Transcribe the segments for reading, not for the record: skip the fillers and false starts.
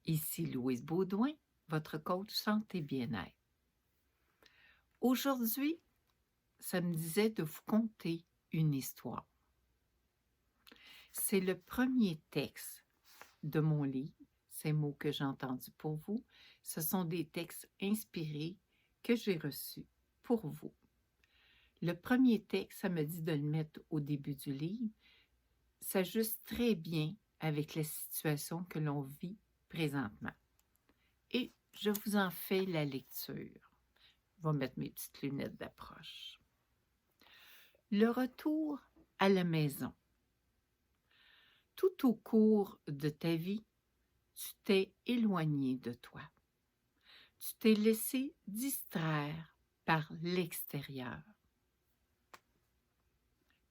Ici Louise Baudouin, votre coach santé bien-être. Aujourd'hui, ça me disait de vous conter une histoire. C'est le premier texte de mon livre, ces mots que j'ai entendus pour vous. Ce sont des textes inspirés que j'ai reçus pour vous. Le premier texte, ça me dit de le mettre au début du livre, s'ajuste très bien avec la situation que l'on vit présentement. Et je vous en fais la lecture. Je vais mettre mes petites lunettes d'approche. Le retour à la maison. Tout au cours de ta vie, tu t'es éloigné de toi. Tu t'es laissé distraire par l'extérieur,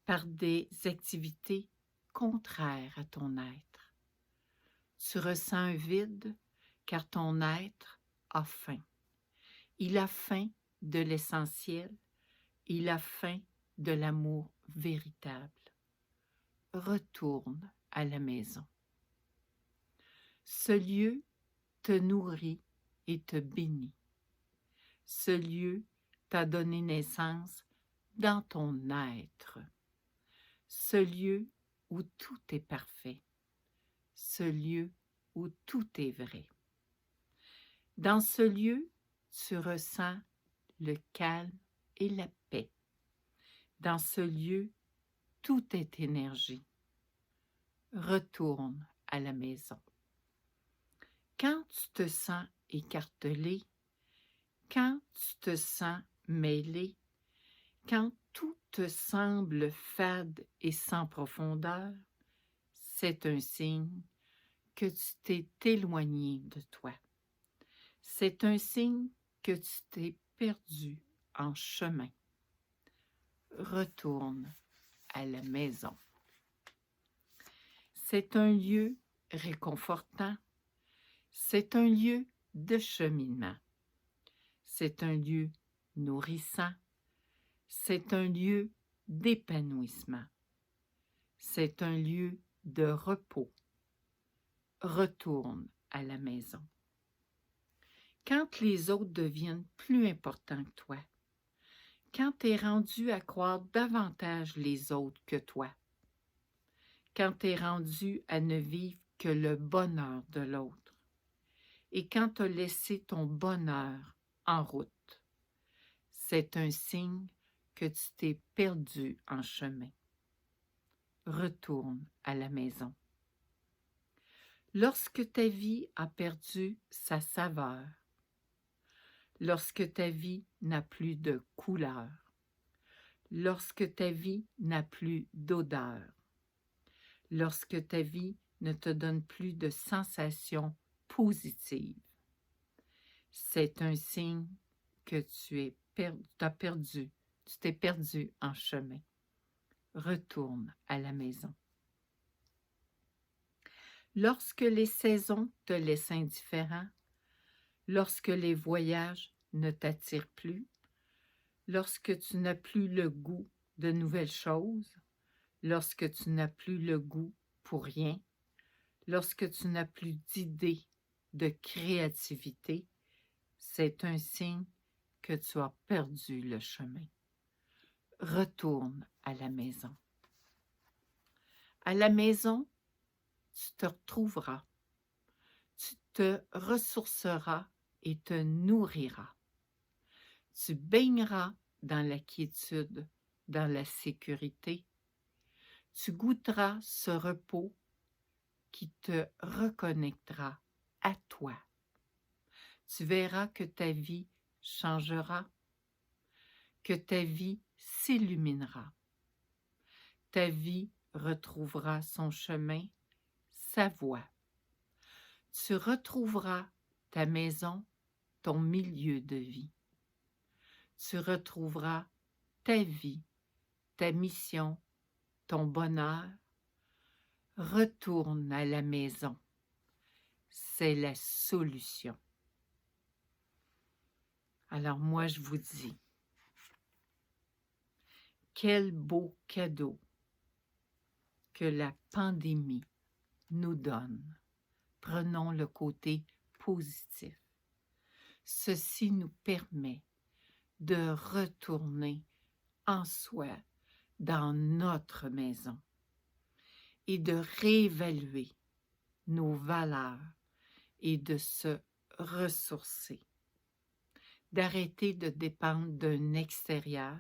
par des activités contraires à ton être. Tu ressens un vide car ton être a faim. Il a faim de l'essentiel, il a faim de l'amour véritable. Retourne à la maison. Ce lieu te nourrit et te bénit. Ce lieu t'a donné naissance dans ton être. Ce lieu où tout est parfait. Ce lieu où tout est vrai. Dans ce lieu, tu ressens le calme et la paix. Dans ce lieu, tout est énergie. Retourne à la maison. Quand tu te sens écartelé, quand tu te sens mêlé, quand tout te semble fade et sans profondeur, c'est un signe que tu t'es éloigné de toi. C'est un signe que tu t'es perdu en chemin. Retourne à la maison. C'est un lieu réconfortant. C'est un lieu de cheminement. C'est un lieu nourrissant. C'est un lieu d'épanouissement. C'est un lieu de repos. Retourne à la maison. Quand les autres deviennent plus importants que toi, quand tu es rendu à croire davantage les autres que toi, quand tu es rendu à ne vivre que le bonheur de l'autre, et quand tu as laissé ton bonheur en route, c'est un signe que tu t'es perdu en chemin. Retourne à la maison. Lorsque ta vie a perdu sa saveur, lorsque ta vie n'a plus de couleur, lorsque ta vie n'a plus d'odeur, lorsque ta vie ne te donne plus de sensations positives, c'est un signe que tu t'es perdu en chemin. Retourne à la maison. Lorsque les saisons te laissent indifférent, lorsque les voyages ne t'attirent plus, lorsque tu n'as plus le goût de nouvelles choses, lorsque tu n'as plus le goût pour rien, lorsque tu n'as plus d'idées de créativité, c'est un signe que tu as perdu le chemin. Retourne à la maison. À la maison, tu te retrouveras, tu te ressourceras et te nourriras. Tu baigneras dans la quiétude, dans la sécurité. Tu goûteras ce repos qui te reconnectera à toi. Tu verras que ta vie changera, que ta vie s'illuminera. Ta vie retrouvera son chemin, sa voie. Tu retrouveras ta maison, ton milieu de vie. Tu retrouveras ta vie, ta mission, ton bonheur. Retourne à la maison. C'est la solution. Alors moi, je vous dis, quel beau cadeau que la pandémie nous donne prenons le côté positif. Ceci nous permet de retourner en soi, dans notre maison, et de réévaluer nos valeurs et de se ressourcer, d'arrêter de dépendre d'un extérieur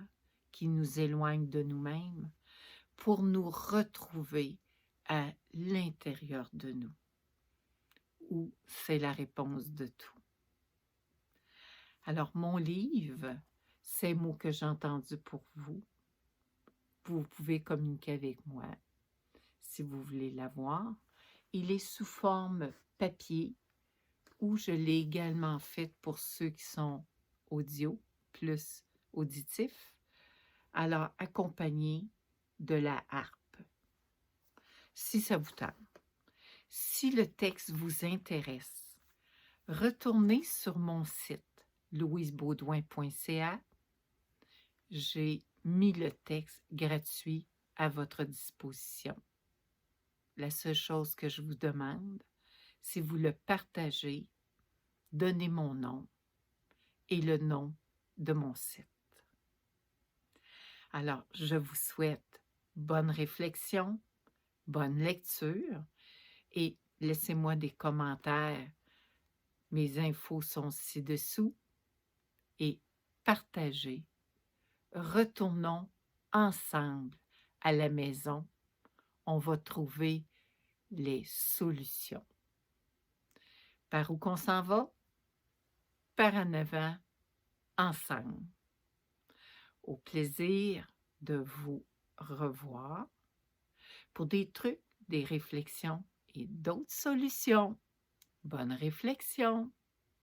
qui nous éloigne de nous-mêmes pour nous retrouver à l'intérieur de nous, où c'est la réponse de tout. Alors, mon livre, Ces mots que j'ai entendus pour vous, vous pouvez communiquer avec moi si vous voulez l'avoir. Il est sous forme papier ou je l'ai également fait pour ceux qui sont audio plus auditifs, alors accompagné de la harpe. Si ça vous tente, si le texte vous intéresse, retournez sur mon site louisebaudouin.ca. J'ai mis le texte gratuit à votre disposition. La seule chose que je vous demande, si vous le partagez, donnez mon nom et le nom de mon site. Alors, je vous souhaite bonne réflexion, bonne lecture et laissez-moi des commentaires. Mes infos sont ci-dessous et partagez. Retournons ensemble à la maison. On va trouver les solutions. Par où qu'on s'en va? Par en avant, ensemble. Au plaisir de vous revoir pour des trucs, des réflexions et d'autres solutions. Bonne réflexion!